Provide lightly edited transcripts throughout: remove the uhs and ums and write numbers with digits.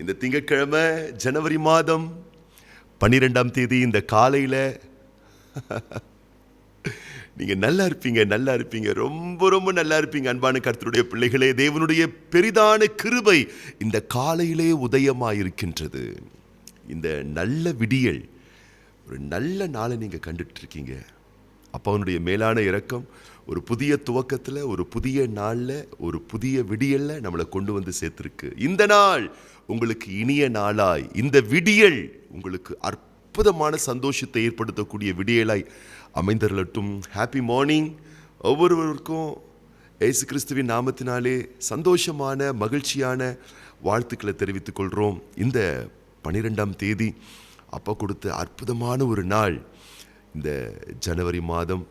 இந்த திங்கட்கிழமை ஜனவரி மாதம் 12ஆம் தேதி இந்த காலையில் நீங்கள் நல்லா இருப்பீங்க, ரொம்ப ரொம்ப நல்லா இருப்பீங்க. அன்பான கர்த்தருடைய பிள்ளைகளே, தேவனுடைய பெரிதான கிருபை இந்த காலையிலே உதயமாயிருக்கின்றது. இந்த நல்ல விடியல், ஒரு நல்ல நாளை நீங்கள் கண்டுட்டு இருக்கீங்க. அப்பாவுடைய மேலான இரக்கம் ஒரு புதிய துவக்கத்தில், ஒரு புதிய நாளில், ஒரு புதிய விடியலில் நம்மளை கொண்டு வந்து சேர்த்துருக்கு. இந்த நாள் உங்களுக்கு இனிய நாளாய், இந்த விடியல் உங்களுக்கு அற்புதமான சந்தோஷத்தை ஏற்படுத்தக்கூடிய விடியலாய் அமைந்தருளட்டும். Happy morning. ஒவ்வொருவருக்கும் இயேசு கிறிஸ்துவின் நாமத்தினாலே சந்தோஷமான மகிழ்ச்சியான வாழ்த்துக்களை தெரிவித்துக் கொள்கிறோம். இந்த 12ஆம் தேதி அப்பா கொடுத்த அற்புதமான ஒரு நாள். இந்த ஜனவரி மாதம்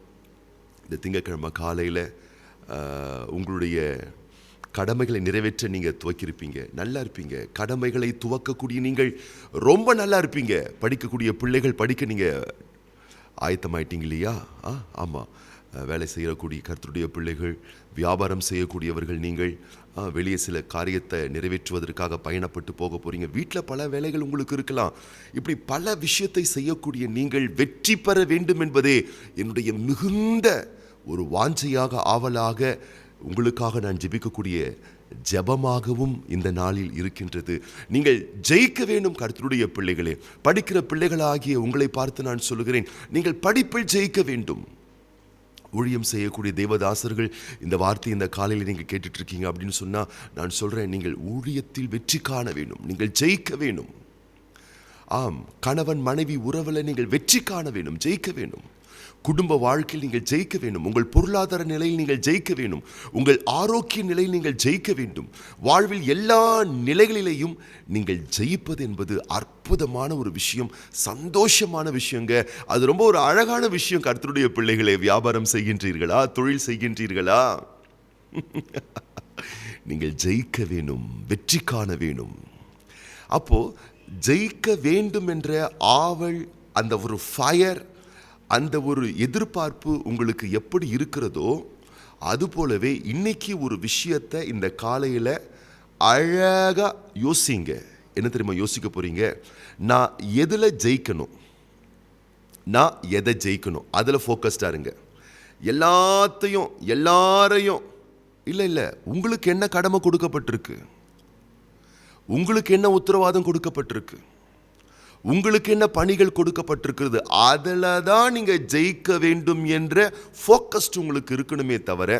இந்த திங்கட்கிழமை காலையில் உங்களுடைய கடமைகளை நிறைவேற்ற நீங்கள் துவக்கியிருப்பீங்க. நல்லா இருப்பீங்க. கடமைகளை துவக்கக்கூடிய நீங்கள் ரொம்ப நல்லா இருப்பீங்க. படிக்கக்கூடிய பிள்ளைகள் படிக்க நீங்கள் ஆயத்தமாயிட்டீங்க இல்லையா? ஆமாம். வேலை செய்யக்கூடிய கர்த்தருடைய பிள்ளைகள், வியாபாரம் செய்யக்கூடியவர்கள், நீங்கள் வெளியே சில காரியத்தை நிறைவேற்றுவதற்காக பயணப்பட்டு போக போகிறீங்க. வீட்டில் பல வேலைகள் உங்களுக்கு இருக்கலாம். இப்படி பல விஷயத்தை செய்யக்கூடிய நீங்கள் வெற்றி பெற வேண்டும் என்பதே என்னுடைய மிகுந்த ஒரு வாஞ்சையாக, ஆவலாக, உங்களுக்காக நான் ஜெபிக்கக்கூடிய ஜெபமாகவும் இந்த நாளில் இருக்கின்றது. நீங்கள் ஜெயிக்க வேண்டும் கர்த்தருடைய பிள்ளைகளே. படிக்கிற பிள்ளைகளாகிய உங்களை பார்த்து நான் சொல்லுகிறேன், நீங்கள் படிப்பில் ஜெயிக்க வேண்டும். ஊழியம் செய்யக்கூடிய தேவதாசர்கள் இந்த வார்த்தை இந்த காலையில் நீங்கள் கேட்டுட்டு இருக்கீங்க அப்படின்னு சொன்னால் நான் சொல்கிறேன், நீங்கள் ஊழியத்தில் வெற்றி காண வேண்டும், நீங்கள் ஜெயிக்க வேண்டும். ஆம், கணவன் மனைவி உறவில் நீங்கள் வெற்றி காண வேண்டும், ஜெயிக்க வேண்டும். குடும்ப வாழ்க்கையில் நீங்கள் ஜெயிக்க வேண்டும். உங்கள் பொருளாதார நிலையில் நீங்கள் ஜெயிக்க வேண்டும். உங்கள் ஆரோக்கிய நிலையில் நீங்கள் ஜெயிக்க வேண்டும். வாழ்வில் எல்லா நிலைகளிலேயும் நீங்கள் ஜெயிப்பது என்பது அற்புதமான ஒரு விஷயம், சந்தோஷமான விஷயங்க. அது ரொம்ப ஒரு அழகான விஷயம். கர்த்தருடைய பிள்ளைகளே, வியாபாரம் செய்கின்றீர்களா, தொழில் செய்கின்றீர்களா? நீங்கள் ஜெயிக்க வேணும், வெற்றி காண வேணும். அப்போ ஜெயிக்க வேண்டும் என்ற ஆவல், அந்த ஒரு ஃபயர், அந்த ஒரு எதிர்பார்ப்பு உங்களுக்கு எப்படி இருக்கிறதோ அதுபோலவே இன்னைக்கு ஒரு விஷயத்தை இந்த காலையில் அழகாக யோசிங்க. என்ன தெரியுமா யோசிக்க போறீங்க? நான் எதில் ஜெயிக்கணும், நான் எதை ஜெயிக்கணும், அதில் ஃபோக்கஸ்டாக இருங்க. எல்லாரையும் இல்லை, உங்களுக்கு என்ன கடமை கொடுக்கப்பட்டிருக்கு, உங்களுக்கு என்ன உத்தரவாதம் கொடுக்கப்பட்டிருக்கு, உங்களுக்கு என்ன பணிகள் கொடுக்கப்பட்டிருக்கிறது, அதில் தான் நீங்கள் ஜெயிக்க வேண்டும் என்ற ஃபோக்கஸ்ட் உங்களுக்கு இருக்கணுமே தவிர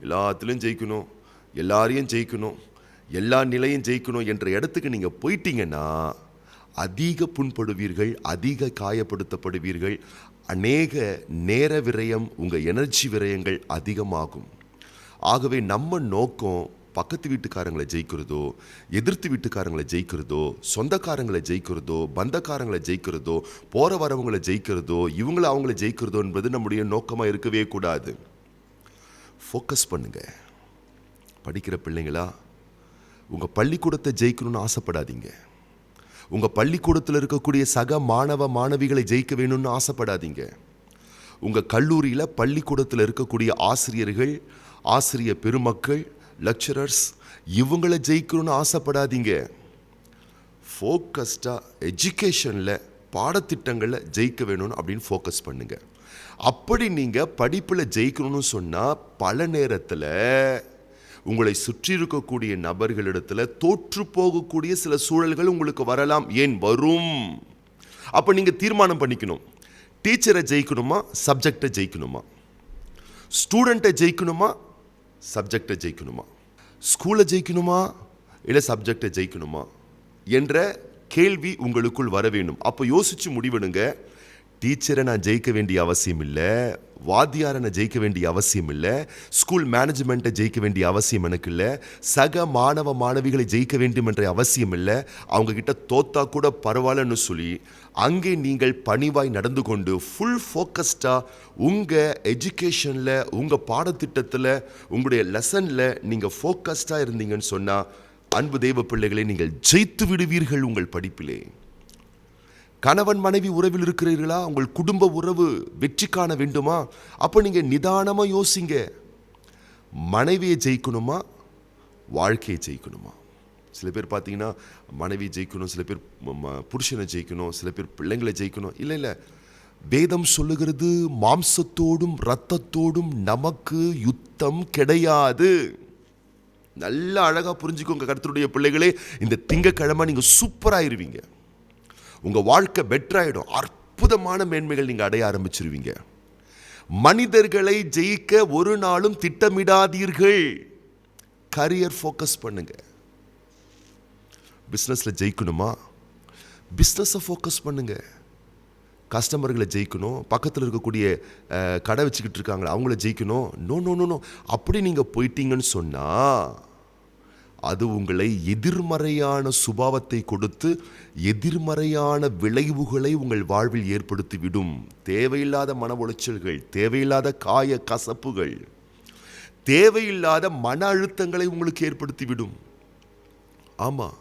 எல்லாத்துலேயும் ஜெயிக்கணும், எல்லாரையும் ஜெயிக்கணும், எல்லா நிலையும் ஜெயிக்கணும் என்ற இடத்துக்கு நீங்கள் போயிட்டீங்கன்னா அதிக புண்படுவீர்கள், அதிக காயப்படுத்தப்படுவீர்கள், அநேக நேர விரயம், உங்கள் எனர்ஜி விரயங்கள் அதிகமாகும். ஆகவே நம்ம நோக்கம் பக்கத்து வீட்டுக்காரங்களை ஜெயிக்கிறதோ, எதிர்த்து வீட்டுக்காரங்களை ஜெயிக்கிறதோ, சொந்தக்காரங்களை ஜெயிக்கிறதோ, பந்தக்காரங்களை ஜெயிக்கிறதோ, போகிற வரவங்களை ஜெயிக்கிறதோ, இவங்களை அவங்கள ஜெயிக்கிறதோ என்பது நம்முடைய நோக்கமாக இருக்கவே கூடாது. ஃபோக்கஸ் பண்ணுங்க. படிக்கிற பிள்ளைங்களா, உங்கள் பள்ளிக்கூடத்தை ஜெயிக்கணும்னு ஆசைப்படாதீங்க. உங்கள் பள்ளிக்கூடத்தில் இருக்கக்கூடிய சக மாணவ மாணவிகளை ஜெயிக்க வேணும்னு ஆசைப்படாதீங்க. உங்கள் கல்லூரியில் பள்ளிக்கூடத்தில் இருக்கக்கூடிய ஆசிரியர்கள், ஆசிரிய பெருமக்கள், லெக்சரர்ஸ், இவங்களை ஜெயிக்கணும்னு ஆசைப்படாதீங்க. ஃபோக்கஸ்டாக எஜுகேஷனில், பாடத்திட்டங்களில் ஜெயிக்க வேணும்னு அப்படின்னு ஃபோக்கஸ் பண்ணுங்க. அப்படி நீங்கள் படிப்பில் ஜெயிக்கணும்னு சொன்னால் பல நேரத்தில் உங்களை சுற்றி இருக்கக்கூடிய நபர்களிடத்தில் தோற்று போகக்கூடிய சில சூழல்கள் உங்களுக்கு வரலாம். ஏன் வரும்? அப்போ நீங்கள் தீர்மானம் பண்ணிக்கணும். டீச்சரை ஜெயிக்கணுமா, சப்ஜெக்டை ஜெயிக்கணுமா? ஸ்டூடெண்ட்டை ஜெயிக்கணுமா, சப்ஜெக்டை ஜெயிக்கணுமா? ஸ்கூலை ஜெயிக்கணுமா, இல்லை சப்ஜெக்டை ஜெயிக்கணுமா என்ற கேள்வி உங்களுக்குள் வர வேண்டும். அப்போ யோசிச்சு முடிவெடுங்க. டீச்சரை நான் ஜெயிக்க வேண்டிய அவசியம் இல்லை, வாத்தியாரை நான் ஜெயிக்க வேண்டிய அவசியம் இல்லை, ஸ்கூல் மேனேஜ்மெண்ட்டை ஜெயிக்க வேண்டிய அவசியம் எனக்கு இல்லை, சக மாணவ மாணவிகளை ஜெயிக்க வேண்டும் என்ற அவசியம் இல்லை, அவங்கக்கிட்ட தோத்தா கூட பரவாயில்லன்னு சொல்லி அங்கே நீங்கள் பணிவாய் நடந்து கொண்டு ஃபுல் ஃபோக்கஸ்டாக உங்கள் எஜுகேஷனில், உங்கள் பாடத்திட்டத்தில், உங்களுடைய லெசனில் நீங்கள் ஃபோக்கஸ்டாக இருந்தீங்கன்னு சொன்னால், அன்பு தெய்வ பிள்ளைகளை, நீங்கள் ஜெயித்து விடுவீர்கள் உங்கள் படிப்பிலே. கணவன் மனைவி உறவில் இருக்கிறீர்களா? உங்கள் குடும்ப உறவு வெற்றி காண வேண்டுமா? அப்போ நீங்கள் நிதானமாக யோசிங்க. மனைவியை ஜெயிக்கணுமா, வாழ்க்கையை ஜெயிக்கணுமா? சில பேர் பார்த்தீங்கன்னா மனைவி ஜெயிக்கணும், சில பேர் புருஷனை ஜெயிக்கணும், சில பேர் பிள்ளைங்களை ஜெயிக்கணும். இல்லை, வேதம் சொல்லுகிறது மாம்சத்தோடும் இரத்தத்தோடும் நமக்கு யுத்தம் கிடையாது. நல்ல அழகா புரிஞ்சுக்கோங்க கர்த்தருடைய பிள்ளைகளே. இந்த திங்கக்கிழமை நீங்க சூப்பராயிருவீங்க. உங்க வாழ்க்கை பெட்டராயிடும். அற்புதமான மேன்மைகள் நீங்க அடைய ஆரம்பிச்சிருவீங்க. மனிதர்களை ஜெயிக்க ஒரு நாளும் திட்டமிடாதீர்கள். கரியர் ஃபோக்கஸ் பண்ணுங்க. பிஸ்னஸ்ல ஜெயிக்கணுமா, பிஸ்னஸை ஃபோக்கஸ் பண்ணுங்க. கஸ்டமர்களை ஜெயிக்கணும், பக்கத்தில் இருக்கக்கூடிய கடை வச்சுக்கிட்டு இருக்காங்களா அவங்கள ஜெயிக்கணும். நோ, அப்படி நீங்கள் போயிட்டீங்கன்னு சொன்னால் அது உங்களை எதிர்மறையான சுபாவத்தை கொடுத்து எதிர்மறையான விளைவுகளை உங்கள் வாழ்வில் ஏற்படுத்திவிடும். தேவையில்லாத மன உளைச்சல்கள், தேவையில்லாத காய கசப்புகள், தேவையில்லாத மன அழுத்தங்களை உங்களுக்கு ஏற்படுத்திவிடும். ஆமாம்,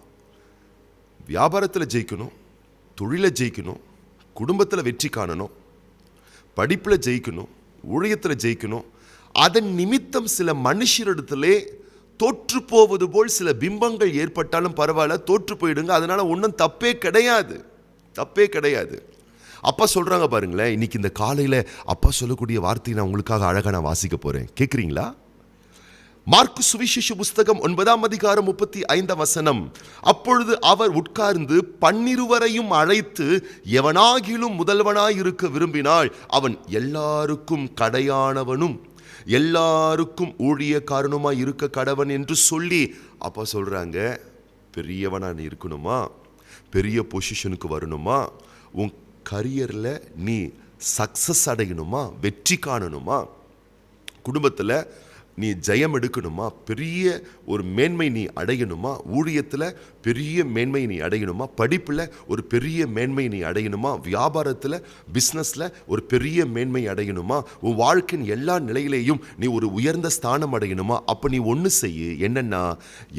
வியாபாரத்தில் ஜெயிக்கணும், தொழிலை ஜெயிக்கணும், குடும்பத்தில் வெற்றி காணணும், படிப்பில் ஜெயிக்கணும், ஊழியத்தில் ஜெயிக்கணும். அதன் நிமித்தம் சில மனுஷரிடத்திலே தோற்று போவது போல் சில பிம்பங்கள் ஏற்பட்டாலும் பரவாயில்ல, தோற்று போயிடுங்க. அதனால ஒன்றும் தப்பே கிடையாது. அப்பா சொல்றாங்க பாருங்களேன். இன்னைக்கு இந்த காலையில் அப்பா சொல்லக்கூடிய வார்த்தையை நான் உங்களுக்காக அழகாக நான் வாசிக்க போறேன். கேட்குறீங்களா? மார்க்கு சுவிசேஷ புஸ்தகம் 9ஆம் அதிகாரம் 35ஆம் வசனம். அப்பொழுது அவர் உட்கார்ந்து 12 அழைத்து, எவனாகிலும் முதல்வனாயிருக்க விரும்பினால் அவன் எல்லாருக்கும் கடையானவனும் எல்லாருக்கும் ஊழியக்காரனுமாய் இருக்க கடவன் என்று சொல்லி அப்பா சொல்றாங்க, பெரியவனா நீ இருக்கணுமா, பெரிய பொசிஷனுக்கு வரணுமா, உன் கரியர்ல நீ சக்சஸ் அடையணுமா, வெற்றி காணணுமா, குடும்பத்தில் நீ ஜெயம் எடுக்கணுமா, பெரிய ஒரு மேன்மை நீ அடையணுமா, ஊழியத்தில் பெரிய மேன்மை நீ அடையணுமா, படிப்பில் ஒரு பெரிய மேன்மை நீ அடையணுமா, வியாபாரத்தில் பிஸ்னஸில் ஒரு பெரிய மேன்மை அடையணுமா, உன் வாழ்க்கையின் எல்லா நிலையிலேயும் நீ ஒரு உயர்ந்த ஸ்தானம் அடையணுமா, அப்போ நீ ஒன்று செய்ய. என்னன்னா,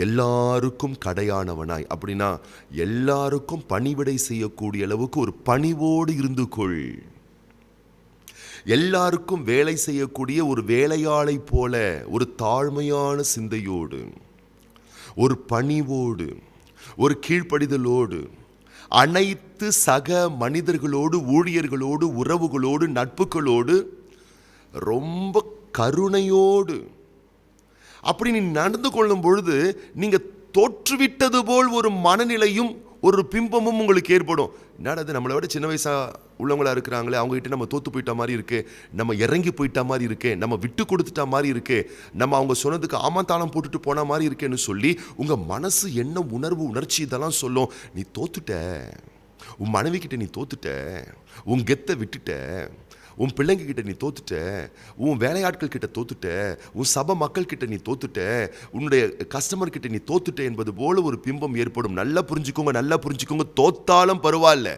எல்லாருக்கும் கடையானவனாய், அப்படின்னா எல்லாருக்கும் பணிவிடை செய்யக்கூடிய அளவுக்கு ஒரு பணிவோடு இருந்து கொள். எல்லாருக்கும் வேலை செய்யக்கூடிய ஒரு வேலையாளை போல ஒரு தாழ்மையான சிந்தையோடு, ஒரு பணிவோடு, ஒரு கீழ்ப்படிதலோடு, அனைத்து சக மனிதர்களோடு, ஊழியர்களோடு, உறவுகளோடு, நட்புகளோடு ரொம்ப கருணையோடு அப்படி நீ நடந்து கொள்ளும் பொழுது நீங்க தோற்றுவிட்டது போல் ஒரு மனநிலையும் ஒரு பிம்பமும் உங்களுக்கு ஏற்படும். என்னடா நம்மளை விட சின்ன வயசா உள்ளவங்களா இருக்கிறாங்களே, அவங்ககிட்ட நம்ம தோத்து போயிட்ட மாதிரி இருக்கு, நம்ம இறங்கி போயிட்ட மாதிரி இருக்கு, நம்ம விட்டு கொடுத்துட்ட மாதிரி இருக்கு, நம்ம அவங்க சொன்னதுக்கு ஆமாத்தாளம் போட்டுட்டு போன மாதிரி இருக்கேன்னு சொல்லி உங்க மனசு என்ன உணர்வு உணர்ச்சி இதெல்லாம் சொல்லும். நீ தோத்துட்ட, உன் மனைவி கிட்ட நீ தோத்துட்ட, உன் கெத்தை விட்டுட்ட, உன் பிள்ளைங்க கிட்ட நீ தோத்துட்ட, உன் வேலையாட்கள் கிட்ட தோத்துட்ட, உன் சபை மக்கள் கிட்ட நீ தோத்துட்ட, உன்னுடைய கஸ்டமர் கிட்ட நீ தோத்துட்ட என்பது போல ஒரு பிம்பம் ஏற்படும். நல்லா புரிஞ்சுக்கோங்க. தோத்தாலும் பரவாயில்ல,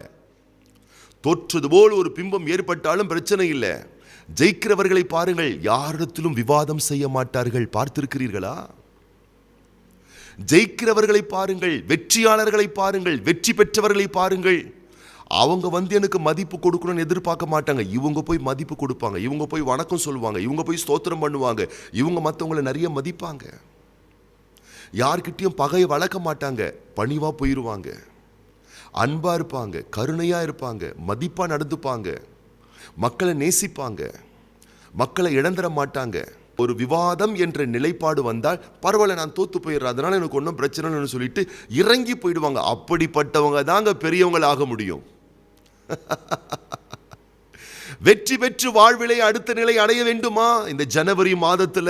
தோற்றது போல் ஒரு பிம்பம் ஏற்பட்டாலும் பிரச்சனை இல்லை. ஜெயிக்கிறவர்களை பாருங்கள், யாரிடத்திலும் விவாதம் செய்ய மாட்டார்கள். பார்த்திருக்கிறீர்களா? ஜெயிக்கிறவர்களை பாருங்கள், வெற்றியாளர்களை பாருங்கள், வெற்றி பெற்றவர்களை பாருங்கள். அவங்க எனக்கு மதிப்பு கொடுக்கணும்னு எதிர்பார்க்க மாட்டாங்க. இவங்க போய் மதிப்பு கொடுப்பாங்க, இவங்க போய் வணக்கம் சொல்லுவாங்க, இவங்க போய் ஸ்தோத்திரம் பண்ணுவாங்க, இவங்க மற்றவங்களை நிறைய மதிப்பாங்க. யார்கிட்டையும் பகையை வளர்க்க மாட்டாங்க, பணிவா போயிடுவாங்க, அன்பா இருப்பாங்க, கருணையா இருப்பாங்க, மதிப்பா நடந்துப்பாங்க, மக்களை நேசிப்பாங்க, மக்களை இழந்துட மாட்டாங்க. ஒரு விவாதம் என்ற நிலைப்பாடு வந்தால் பரவாயில்ல, நான் தோத்து போயிடுறேன், அதனால எனக்கு ஒன்றும் பிரச்சனை இல்லைன்னு சொல்லிட்டு இறங்கி போயிடுவாங்க. அப்படிப்பட்டவங்க தாங்க பெரியவங்களாக முடியும். வெற்றி பெற்று வாழ்விலை அடுத்த நிலை அடைய வேண்டுமா? இந்த ஜனவரி மாதத்துல,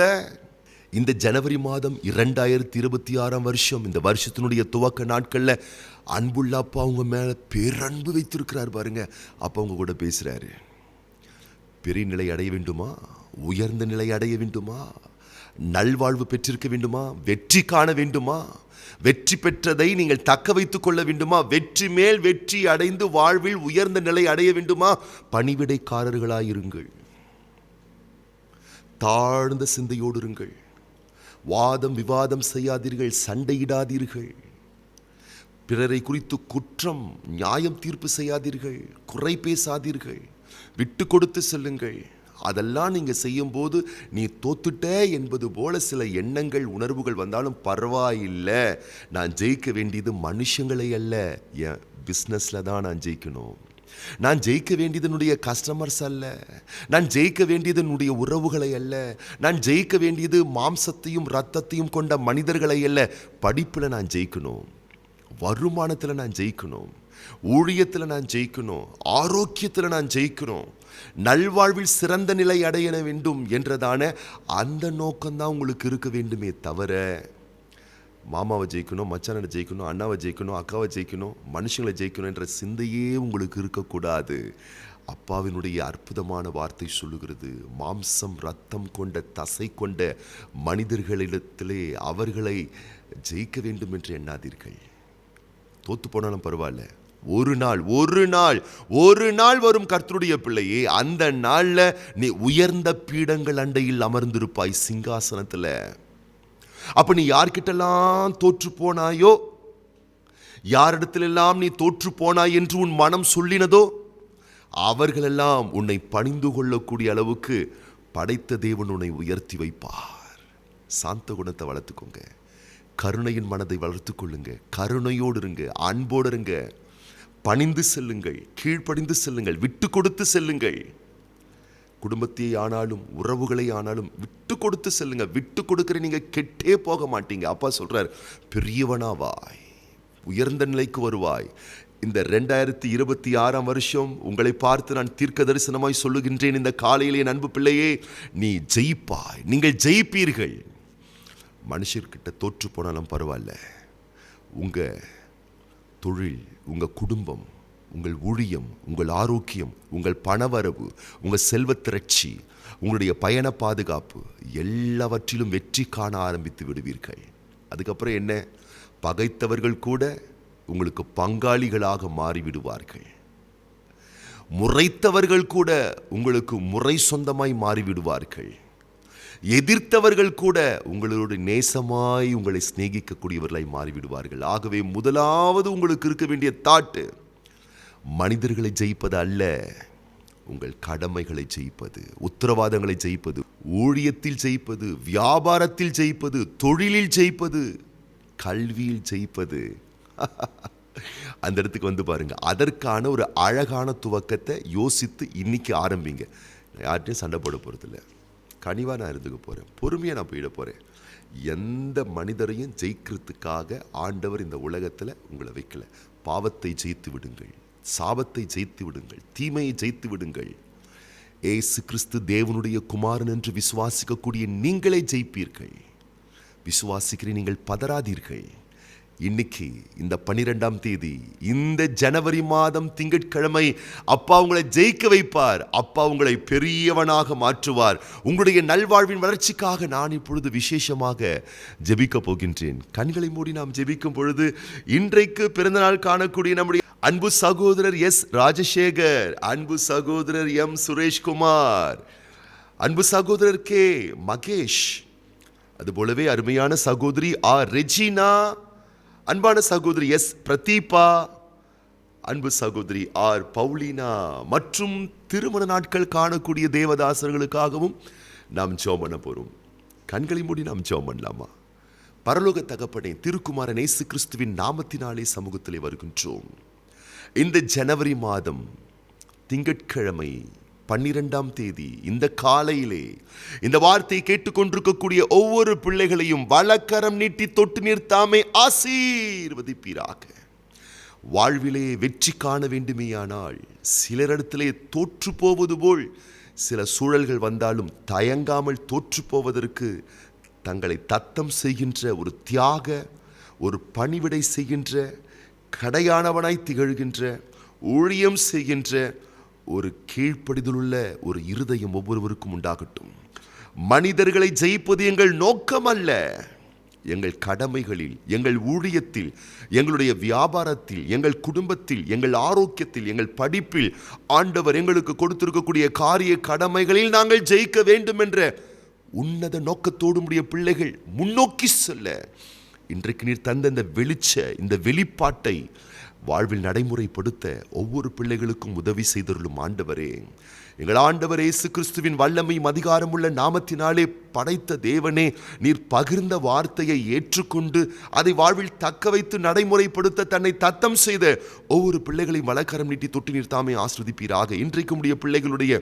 இந்த ஜனவரி மாதம் 2026 வருஷம், இந்த வருஷத்தினுடைய துவக்க நாட்கள்ல அன்புள்ள அப்பா அவங்க மேல பேரன்பு வைத்திருக்கிறார் பாருங்க. அப்ப அவங்க கூட பேசுறாரு. பெரிய நிலை அடைய வேண்டுமா, உயர்ந்த நிலை அடைய வேண்டுமா, நல்வாழ்வு பெற்றிருக்க வேண்டுமா, வெற்றி காண வேண்டுமா, வெற்றி பெற்றதை நீங்கள் தக்க வைத்துக் கொள்ள வேண்டுமா, வெற்றி மேல் வெற்றி அடைந்து வாழ்வில் உயர்ந்த நிலை அடைய வேண்டுமா, பணிவிடைக்காரர்களாயிருங்கள், தாழ்ந்த சிந்தையோடு இருங்கள், வாதம் விவாதம் செய்யாதீர்கள், சண்டையிடாதீர்கள், பிறரை குறித்து குற்றம் நியாயம் தீர்ப்பு செய்யாதீர்கள், குறை பேசாதீர்கள், விட்டு கொடுத்து செல்லுங்கள், அதெல்லாம் நீங்க செய்யும்போது நீ தோத்துட்ட என்பது போல சில எண்ணங்கள் உணர்வுகள் வந்தாலும் பரவாயில்லை. நான் ஜெயிக்க வேண்டியது மனுஷங்களை அல்ல, என் பிஸ்னஸில் தான் நான் ஜெயிக்கணும். நான் ஜெயிக்க வேண்டியது என்னுடைய கஸ்டமர்ஸ் அல்ல, நான் ஜெயிக்க வேண்டியது என்னுடைய உறவுகளை அல்ல, நான் ஜெயிக்க வேண்டியது மாம்சத்தையும் இரத்தத்தையும் கொண்ட மனிதர்களை அல்ல. படிப்பில் நான் ஜெயிக்கணும், வருமானத்தில் நான் ஜெயிக்கணும், ஊழியத்தில் நான் ஜெயிக்கணும், ஆரோக்கியத்தில் நான் ஜெயிக்கணும், நல்வாழ்வில் சிறந்த நிலை அடைய வேண்டும் என்றதான அந்த நோக்கம்தான் உங்களுக்கு இருக்க வேண்டுமே தவிர மாமாவை ஜெயிக்கணும், மச்சானை ஜெயிக்கணும், அண்ணாவை ஜெயிக்கணும், அக்காவை ஜெயிக்கணும், மனுஷங்களை ஜெயிக்கணும் என்ற சிந்தையே உங்களுக்கு இருக்கக்கூடாது. அப்பாவினுடைய அற்புதமான வார்த்தை சொல்லுகிறது, மாம்சம் இரத்தம் கொண்ட தசை கொண்ட மனிதர்களிடத்திலே அவர்களை ஜெயிக்க வேண்டும் என்று எண்ணாதீர்கள். தோத்து போனாலும் பரவாயில்ல, ஒரு நாள் வரும் கர்த்தருடைய பிள்ளையே, அந்த நாள்ல நீ உயர்ந்த பீடங்கள் அண்டையில் அமர்ந்திருப்பாய் சிங்காசனத்துல. அப்ப நீ யார்கிட்டெல்லாம் தோற்று போனாயோ, யாரிடத்திலெல்லாம் நீ தோற்று போனாய் என்று உன் மனம் சொல்லினதோ அவர்களெல்லாம் உன்னை பணிந்து கொள்ளக்கூடிய அளவுக்கு படைத்த தேவன் உன்னை உயர்த்தி வைப்பார். சாந்த குணத்தை வளர்த்துக்கோங்க, கருணையின் மனதை வளர்த்துக் கொள்ளுங்க, கருணையோடு இருங்க, அன்போடு இருங்க, பணிந்து செல்லுங்கள், கீழ்ப்படிந்து செல்லுங்கள், விட்டு கொடுத்து செல்லுங்கள். குடும்பத்தையே ஆனாலும் உறவுகளை ஆனாலும் விட்டு கொடுத்து செல்லுங்க. விட்டு கொடுக்கிற நீங்க கெட்டே போக மாட்டீங்க. அப்பா சொல்றார், பெரியவனாவாய், உயர்ந்த நிலைக்கு வருவாய். இந்த 2026 வருஷம் உங்களை பார்த்து நான் தீர்க்க தரிசனமாய் சொல்லுகின்றேன். இந்த காலையிலே என் அன்பு பிள்ளையே, நீ ஜெயிப்பாய், நீங்கள் ஜெயிப்பீர்கள். மனுஷர்கிட்ட தோற்று போனாலும் பரவாயில்ல, உங்க தொழில், உங்க குடும்பம், உங்கள் ஊழியம், உங்கள் ஆரோக்கியம், உங்கள் பணவரவு, உங்கள் செல்வத்திரட்சி, உங்களுடைய பயண பாதுகாப்பு எல்லாவற்றிலும் வெற்றி காண ஆரம்பித்து விடுவீர்கள். அதுக்கப்புறம் என்ன, பகைத்தவர்கள் கூட உங்களுக்கு பங்காளிகளாக மாறிவிடுவார்கள். முறைத்தவர்கள் கூட உங்களுக்கு முறை சொந்தமாய் மாறிவிடுவார்கள். எதிர்த்தவர்கள் கூட உங்களோடு நேசமாய் உங்களை சிநேகிக்கக்கூடியவர்களாய் மாறிவிடுவார்கள். ஆகவே முதலாவது உங்களுக்கு இருக்க வேண்டிய தாட்டு, மனிதர்களை ஜெயிப்பது அல்ல, உங்கள் கடமைகளை ஜெயிப்பது, உத்தரவாதங்களை ஜெயிப்பது, ஊழியத்தில் ஜெயிப்பது, வியாபாரத்தில் ஜெயிப்பது, தொழிலில் ஜெயிப்பது, கல்வியில் ஜெயிப்பது. அந்த இடத்துக்கு வந்து பாருங்க. அதற்கான ஒரு அழகான துவக்கத்தை யோசித்து இன்னைக்கு ஆரம்பிங்க. நான் யார்ட்டையும் சண்டை போட போறதில்லை, கனிவா நான் இருந்துக்க போறேன், பொறுமையா நான் போயிட போறேன். எந்த மனிதரையும் ஜெயிக்கிறதுக்காக ஆண்டவர் இந்த உலகத்துல உங்களை வைக்கல. பாவத்தை ஜெயித்து விடுங்கள், சாபத்தை ஜெயித்து விடுங்கள், தீமையை ஜெயித்து விடுங்கள். ஏசு கிறிஸ்து தேவனுடைய குமாரன் என்று விசுவாசிக்கக்கூடிய நீங்களே ஜெயிப்பீர்கள். விசுவாசிக்கிற நீங்கள் பதறாதீர்கள். இன்னைக்கு இந்த 12ஆம் தேதி, இந்த ஜனவரி மாதம் திங்கட்கிழமை அப்பா உங்களை ஜெயிக்க வைப்பார். அப்பா உங்களை பெரியவனாக மாற்றுவார். உங்களுடைய நல்வாழ்வின் வளர்ச்சிக்காக நான் இப்பொழுது விசேஷமாக ஜெபிக்க போகின்றேன். கண்களை மூடி நாம் ஜெபிக்கும் பொழுது, இன்றைக்கு பிறந்தநாள் காணக்கூடிய நம்முடைய அன்பு சகோதரர் எஸ் ராஜசேகர், அன்பு சகோதரர் எம் சுரேஷ்குமார், அன்பு சகோதரர் கே மகேஷ், அதுபோலவே அருமையான சகோதரி ஆர் ரெஜினா, அன்பான சகோதரி எஸ் பிரதீபா, அன்பு சகோதரி ஆர் பவுலினா மற்றும் திருமண நாட்கள் காணக்கூடிய தேவதாசர்களுக்காகவும் நாம் ஜெபம் பண்ண போறோம். கண்களை மூடி நாம் ஜெபம் பண்ணலாமா? பரலோக தகப்பனே, திருக்குமாரன் இயேசு கிறிஸ்துவின் நாமத்தினாலே சமூகத்திலே வருகின்றோம். இந்த ஜனவரி மாதம் திங்கட்கிழமை 12ஆம் தேதி இந்த காலையிலே இந்த வார்த்தையை கேட்டுக்கொண்டிருக்கக்கூடிய ஒவ்வொரு பிள்ளைகளையும் வலக்கரம் நீட்டி தொட்டு நிறுத்தாமே ஆசீர்வதிப்பீராக. வாழ்விலே வெற்றி காண வேண்டுமேயானால் சிலரிடத்திலே தோற்று போவது போல் சில சூழல்கள் வந்தாலும் தயங்காமல் தோற்று போவதற்கு தங்களை தத்தம் செய்கின்ற ஒரு தியாக, ஒரு பணிவிடை செய்கின்ற, கடையானவனாய் திகழ்கின்ற, ஊழியம் செய்கின்ற ஒரு கீழ்ப்படிதலுள்ள ஒரு இருதயம் ஒவ்வொருவருக்கும் உண்டாகட்டும். மனிதர்களை ஜெயிப்பது எங்கள் நோக்கம் அல்ல. எங்கள் கடமைகளில், எங்கள் ஊழியத்தில், எங்களுடைய வியாபாரத்தில், எங்கள் குடும்பத்தில், எங்கள் ஆரோக்கியத்தில், எங்கள் படிப்பில் ஆண்டவர் எங்களுக்கு கொடுத்திருக்கக்கூடிய காரிய கடமைகளில் நாங்கள் ஜெயிக்க வேண்டும் என்ற உன்னத நோக்கத்தோடு உடைய பிள்ளைகள் முன்னோக்கி செல்ல இன்றைக்கு நீர் தந்த இந்த வெளிப்பாட்டை வாழ்வில் நடைமுறைப்படுத்த ஒவ்வொரு பிள்ளைகளுக்கும் உதவி செய்தருளும் ஆண்டவரே. எங்கள் ஆண்டவர் இயேசு கிறிஸ்துவின் வல்லமையும் அதிகாரமுள்ள நாமத்தினாலே படைத்த தேவனே, நீர் பகிர்ந்த வார்த்தையை ஏற்றுக்கொண்டு அதை வாழ்வில் தக்க வைத்து நடைமுறைப்படுத்த தன்னை தத்தம் செய்த ஒவ்வொரு பிள்ளைகளையும் வலக்கரம் நீட்டி தொட்டு நீர் தாமே ஆஸ்வதிப்பீராக. இன்றைக்கு உடைய பிள்ளைகளுடைய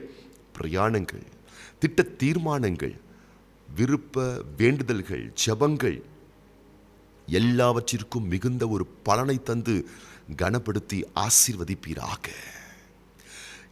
பிரயாணங்கள், திட்ட தீர்மானங்கள், விருப்ப வேண்டுதல்கள், ஜெபங்கள் எல்லாவற்றிற்கும் மிகுந்த ஒரு பலனை தந்து கனப்படுத்தி ஆசீர்வதிப்பீராக.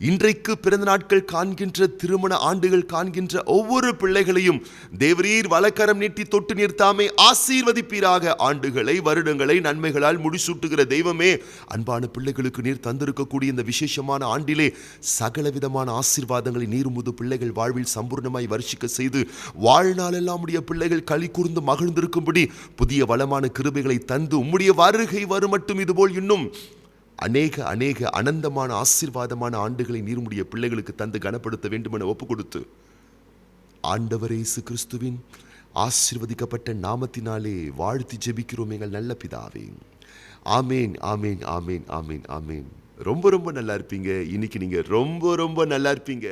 இன்றைக்கு பிறந்த நாட்கள் காண்கின்ற, திருமண ஆண்டுகள் காண்கின்ற ஒவ்வொரு பிள்ளைகளையும் தேவரீர் வலக்கரம் நீட்டி தொட்டு நிறுத்தாமே ஆசீர்வதிப்பீராக. ஆண்டுகளை, வருடங்களை நன்மைகளால் முடிசூட்டுகிற தெய்வமே, அன்பான பிள்ளைகளுக்கு நீர் தந்திருக்கக்கூடிய இந்த விசேஷமான ஆண்டிலே சகலவிதமான ஆசீர்வாதங்களை நீர் உமது பிள்ளைகள் வாழ்வில் சம்பூர்ணமாய் வருஷிக்க செய்து வாழ்நாளெல்லாம் உடைய பிள்ளைகள் களி கூர்ந்து மகிழ்ந்திருக்கும்படி புதிய வளமான கிருபைகளை தந்து உம்முடைய வருகை வரும் மட்டும் இதுபோல் இன்னும் அநேக அனந்தமான ஆசீர்வாதமான ஆண்டுகளை நீருடைய பிள்ளைகளுக்கு தந்து கனப்படுத்த வேண்டும் என ஒப்பு கொடுத்து ஆண்டவர் இயேசு கிறிஸ்துவின் ஆசீர்வதிக்கப்பட்ட நாமத்தினாலே வாழ்த்தி ஜெபிக்கிறோம் எங்கள் நல்ல பிதாவே. ஆமேன், ஆமேன், ஆமேன், ஆமேன், ஆமேன். ரொம்ப நல்லா இருப்பீங்க. இன்னைக்கு நீங்க ரொம்ப நல்லா இருப்பீங்க.